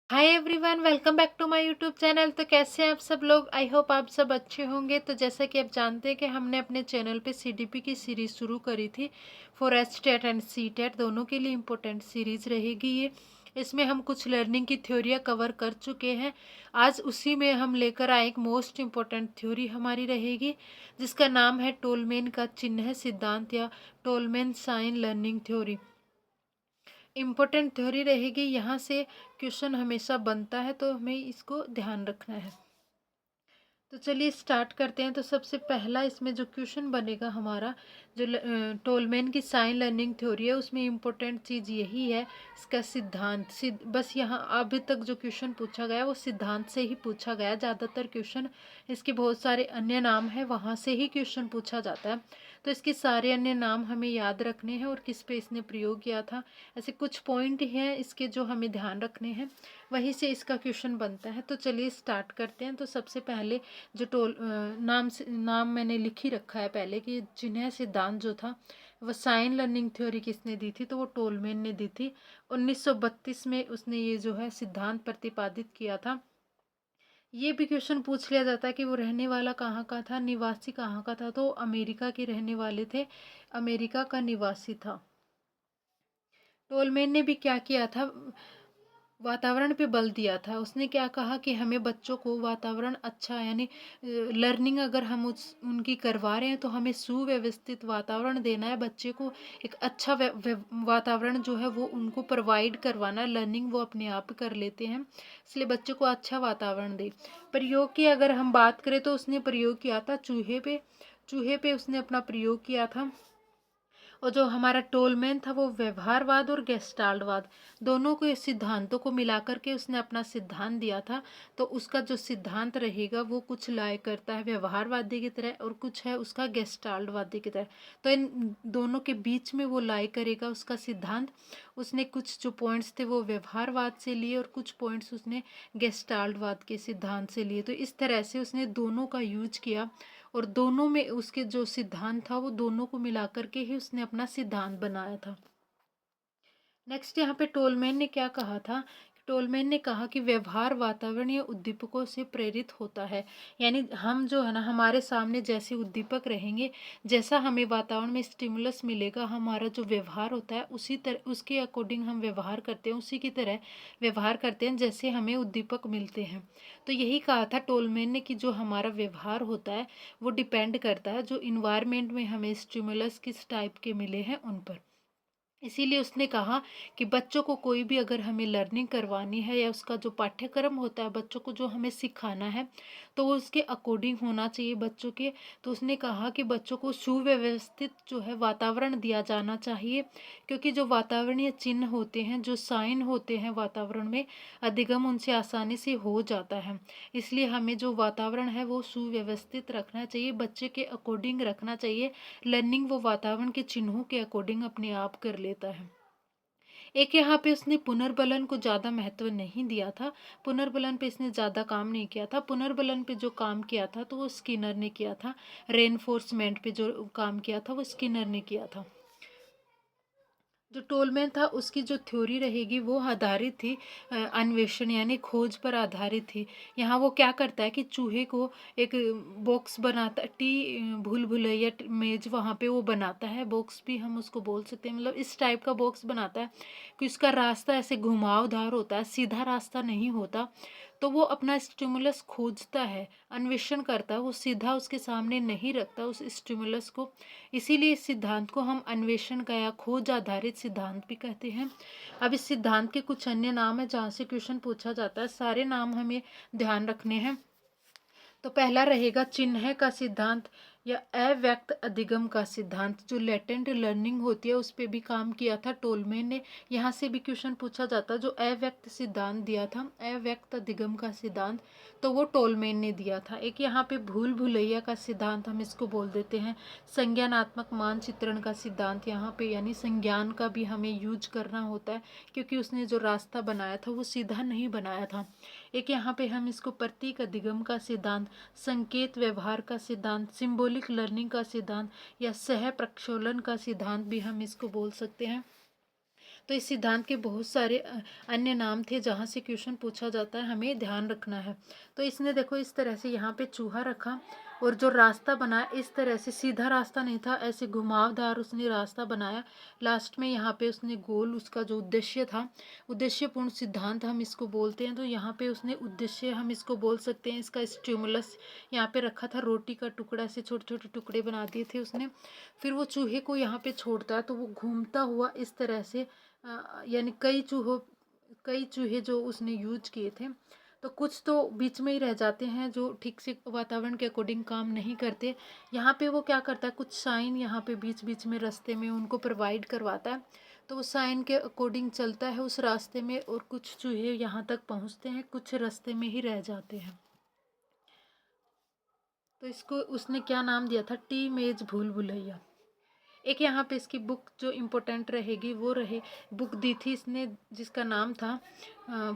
Hi everyone, welcome back to my YouTube channel. तो कैसे हैं आप सब लोग? आई होप आप सब अच्छे होंगे। तो जैसा कि आप जानते हैं कि हमने अपने चैनल पे सीडीपी की सीरीज़ शुरू करी थी फॉर एचटेट एंड सीटेट, दोनों के लिए इम्पोर्टेंट सीरीज़ रहेगी ये। इसमें हम कुछ लर्निंग की थ्योरियाँ कवर कर चुके हैं। आज उसी में हम लेकर आए एक मोस्ट इम्पोर्टेंट थ्योरी हमारी रहेगी, जिसका नाम है टोलमेन का चिन्ह सिद्धांत या Tolman sign learning theory. Important theory रहेगी, यहाँ से क्वेश्चन हमेशा बनता है, तो हमें इसको ध्यान रखना है। तो चलिए स्टार्ट करते हैं। तो सबसे पहला इसमें जो क्वेश्चन बनेगा हमारा, जो टोलमैन की साइन लर्निंग थ्योरी है, उसमें इम्पोर्टेंट चीज़ यही है इसका सिद्धांत। बस यहाँ अभी तक जो क्वेश्चन पूछा गया वो सिद्धांत से ही पूछा गया। ज़्यादातर क्वेश्चन, इसके बहुत सारे अन्य नाम हैं, वहाँ से ही क्वेश्चन पूछा जाता है। तो इसके सारे अन्य नाम हमें याद रखने हैं और किस पे इसने प्रयोग किया था। ऐसे कुछ पॉइंट हैं इसके जो हमें ध्यान रखने हैं, वहीं से इसका क्वेश्चन बनता है। तो चलिए स्टार्ट करते हैं। तो सबसे पहले जो नाम मैंने लिख ही रखा है पहले कि जिन्हें सिद्धांत जो था वह साइन लर्निंग थ्योरी किसने दी थी, तो वो टोलमैन ने दी थी। 1932 में उसने ये जो है सिद्धांत प्रतिपादित किया था। ये भी क्वेश्चन पूछ लिया जाता है कि वो रहने वाला कहाँ का था, निवासी कहाँ का था, तो अमेरिका के रहने वाले थे, अमेरिका का निवासी था। टोलमैन ने भी क्या किया था, वातावरण पे बल दिया था। उसने क्या कहा कि हमें बच्चों को वातावरण अच्छा, यानी लर्निंग अगर हम उनकी करवा रहे हैं तो हमें सुव्यवस्थित वातावरण देना है। बच्चे को एक अच्छा वातावरण जो है वो उनको प्रोवाइड करवाना है। लर्निंग वो अपने आप कर लेते हैं, इसलिए बच्चे को अच्छा वातावरण दे। प्रयोग की अगर हम बात करें तो उसने प्रयोग किया था चूहे पे। चूहे पे उसने अपना प्रयोग किया था। और जो हमारा टोलमैन था वो व्यवहारवाद और गेस्टाल्टवाद, दोनों के सिद्धांतों को मिलाकर के उसने अपना सिद्धांत दिया था। तो उसका जो सिद्धांत रहेगा वो कुछ लाया करता है व्यवहारवादी की तरह और कुछ है उसका गेस्टाल्टवादी की तरह। तो इन दोनों के बीच में वो लाया करेगा उसका सिद्धांत। उसने कुछ जो पॉइंट्स थे वो व्यवहारवाद से लिए और कुछ पॉइंट्स उसने गेस्टाल्टवाद के सिद्धांत से लिए। तो इस तरह से उसने दोनों का यूज किया और दोनों में उसके जो सिद्धांत था वो दोनों को मिलाकर के ही उसने अपना सिद्धांत बनाया था। नेक्स्ट यहाँ पे टोलमैन ने क्या कहा था, टोलमैन ने कहा कि व्यवहार वातावरणीय उद्दीपकों से प्रेरित होता है। यानी हम जो है ना, हमारे सामने जैसे उद्दीपक रहेंगे, जैसा हमें वातावरण में स्टिमुलस मिलेगा, हमारा जो व्यवहार होता है उसी तरह उसके अकॉर्डिंग हम व्यवहार करते हैं, उसी की तरह व्यवहार करते हैं जैसे हमें उद्दीपक मिलते हैं। तो यही कहा था टोलमैन ने कि जो हमारा व्यवहार होता है वो डिपेंड करता है जो इन्वायरमेंट में हमें स्टिमुलस किस टाइप के मिले हैं उन पर। इसीलिए उसने कहा कि बच्चों को कोई भी अगर हमें लर्निंग करवानी है या उसका जो पाठ्यक्रम होता है बच्चों को जो हमें सिखाना है, तो वो उसके अकॉर्डिंग होना चाहिए बच्चों के। तो उसने कहा कि बच्चों को सुव्यवस्थित जो है वातावरण दिया जाना चाहिए, क्योंकि जो वातावरणीय चिन्ह होते हैं, जो साइन होते हैं वातावरण में, अधिगम उनसे आसानी से हो जाता है। इसलिए हमें जो वातावरण है वो सुव्यवस्थित रखना चाहिए, बच्चे के अकॉर्डिंग रखना चाहिए। लर्निंग वो वातावरण के चिन्हों के अकॉर्डिंग अपने आप कर लेता है। एक यहाँ पे उसने पुनर्बलन को ज़्यादा महत्व नहीं दिया था, पुनर्बलन पे इसने ज़्यादा काम नहीं किया था। पुनर्बलन पे जो काम किया था तो वो स्किनर ने किया था। रेनफोर्समेंट पे जो काम किया था वो स्किनर ने किया था। जो टोलमैन था उसकी जो थ्योरी रहेगी वो आधारित थी अन्वेषण यानी खोज पर आधारित थी। यहाँ वो क्या करता है कि चूहे को एक बॉक्स बनाता, भूल भुलैया मेज वहाँ पे वो बनाता है, बॉक्स भी हम उसको बोल सकते हैं, मतलब इस टाइप का बॉक्स बनाता है कि उसका रास्ता ऐसे घुमावदार होता है, सीधा रास्ता नहीं होता। तो वो अपना स्टिमुलस खोजता है, अन्वेषण करता है, वो सीधा उसके सामने नहीं रखता उस स्टिमुलस को। इसीलिए इस सिद्धांत को हम अन्वेषण का या खोज आधारित सिद्धांत भी कहते हैं। अब इस सिद्धांत के कुछ अन्य नाम है जहाँ से क्वेश्चन पूछा जाता है, सारे नाम हमें ध्यान रखने हैं। तो पहला रहेगा चिन्ह का सिद्धांत या अव्यक्त अधिगम का सिद्धांत। जो लेटेंट लर्निंग होती है उस पर भी काम किया था टोलमैन ने, यहाँ से भी क्वेश्चन पूछा जाता। जो अव्यक्त सिद्धांत दिया था, अव्यक्त अधिगम का सिद्धांत, तो वो टोलमैन ने दिया था। एक यहाँ पे भूल भुलैया का सिद्धांत हम इसको बोल देते हैं। संज्ञानात्मक मानचित्रण का सिद्धांत यहाँ पे, यानी संज्ञान का भी हमें यूज करना होता है, क्योंकि उसने जो रास्ता बनाया था वो सीधा नहीं बनाया था। एक यहाँ पे हम इसको प्रतीक अधिगम का सिद्धांत, संकेत व्यवहार का सिद्धांत, सिंबॉलिक लर्निंग का सिद्धांत या सह प्रक्षोलन का सिद्धांत भी हम इसको बोल सकते हैं। तो इस सिद्धांत के बहुत सारे अन्य नाम थे जहाँ से क्वेश्चन पूछा जाता है, हमें ध्यान रखना है। तो इसने देखो इस तरह से यहाँ पे चूहा रखा और जो रास्ता बनाया इस तरह से सीधा रास्ता नहीं था, ऐसे घुमावदार उसने रास्ता बनाया। लास्ट में यहाँ पे उसने गोल, उसका जो उद्देश्य था, उद्देश्यपूर्ण सिद्धांत हम इसको बोलते हैं। तो यहाँ पे उसने उद्देश्य हम इसको बोल सकते हैं, इसका स्टिमुलस यहाँ पे रखा था, रोटी का टुकड़ा से छोटे छोटे टुकड़े बना दिए थे उसने। फिर वो चूहे को यहाँ पे छोड़ता है तो वो घूमता हुआ इस तरह से यानी कई चूहे जो उसने यूज किए थे, तो कुछ तो बीच में ही रह जाते हैं जो ठीक से वातावरण के अकॉर्डिंग काम नहीं करते। यहाँ पे वो क्या करता है, कुछ साइन यहाँ पे बीच बीच में रास्ते में उनको प्रोवाइड करवाता है, तो वो साइन के अकॉर्डिंग चलता है उस रास्ते में, और कुछ चूहे यहाँ तक पहुँचते हैं, कुछ रास्ते में ही रह जाते हैं। तो इसको उसने क्या नाम दिया था, टी मेज भूल भुलैया। एक यहाँ पे इसकी बुक जो इम्पोर्टेंट रहेगी वो रहे, बुक दी थी इसने जिसका नाम था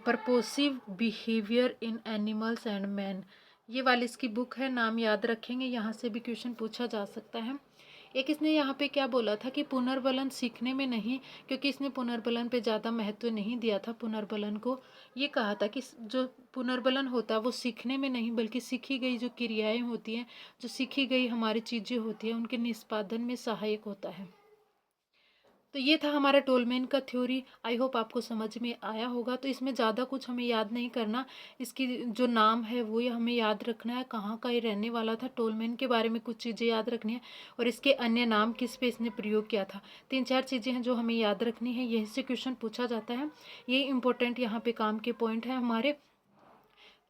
purposive behaviour in animals and man. ये वाली इसकी बुक है, नाम याद रखेंगे, यहाँ से भी क्वेश्चन पूछा जा सकता है। एक इसने यहाँ पे क्या बोला था कि पुनर्बलन सीखने में नहीं, क्योंकि इसने पुनर्बलन पे ज़्यादा महत्व नहीं दिया था पुनर्बलन को। ये कहा था कि जो पुनर्बलन होता है वो सीखने में नहीं बल्कि सीखी गई जो क्रियाएं होती हैं, जो सीखी गई हमारी चीज़ें होती हैं, उनके निष्पादन में सहायक होता है। तो ये था हमारा टोलमैन का थ्योरी। आई होप आपको समझ में आया होगा। तो इसमें ज़्यादा कुछ हमें याद नहीं करना, इसकी जो नाम है वो हमें याद रखना है, कहाँ का ये रहने वाला था, टोलमैन के बारे में कुछ चीज़ें याद रखनी है, और इसके अन्य नाम किस पे इसने प्रयोग किया था। 3-4 चीज़ें हैं जो हमें याद रखनी है, यही से क्वेश्चन पूछा जाता है। ये इंपॉर्टेंट यहाँ पे काम के पॉइंट है हमारे।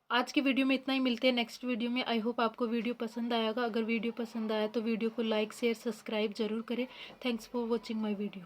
आज की वीडियो में इतना ही, मिलते हैं नेक्स्ट वीडियो में। आई होप आपको वीडियो पसंद आएगा। अगर वीडियो पसंद आया तो वीडियो को लाइक शेयर सब्सक्राइब जरूर करें। Thanks for watching my video.